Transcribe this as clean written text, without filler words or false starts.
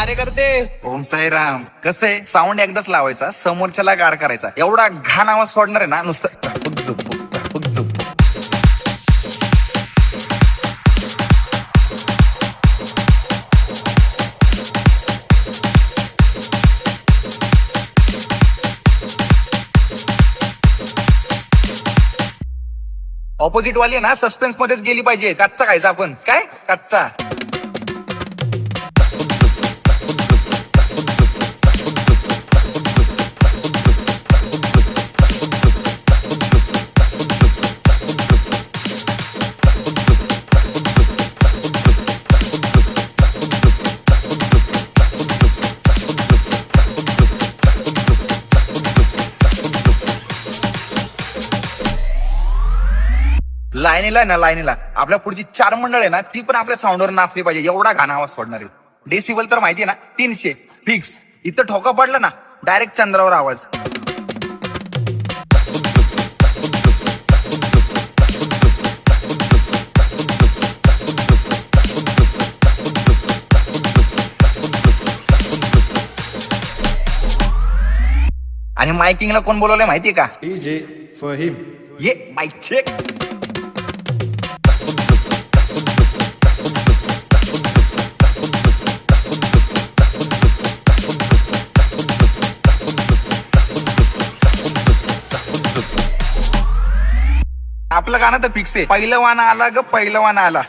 कार्यकर्ते. ओम साईराम. कसं आहे, साऊंड एकदाच लावायचा, समोरच्याला गार करायचा. एवढा घाण आवाज सोडणार आहे ना नुसतं झापूक झुपूक, झापूक झुपूक. ऑपोजिट वाली आहे ना सस्पेन्स मध्येच गेली पाहिजे. कच्चा खायचा आपण. काय कच्चा. लाईनीला ना लाईनीला आपल्या पुढची 4 मंडळ आहे ना ती पण आपल्या साऊंडवर नाचली पाहिजे. एवढा घाण आवाज सोडणार आहे. डेसिबल तर माहितीये ना 300 फिक्स. इथं ठोका पडला ना डायरेक्ट चंद्रावर आवाज. आणि मायकिंगला कोण बोलवलंय माहितीये का? DJ Fahim. ये माईक चेक. आपलं गाणं तर फिक्स आहे. पहिलं वाना आला ग पहिलं वाना आला.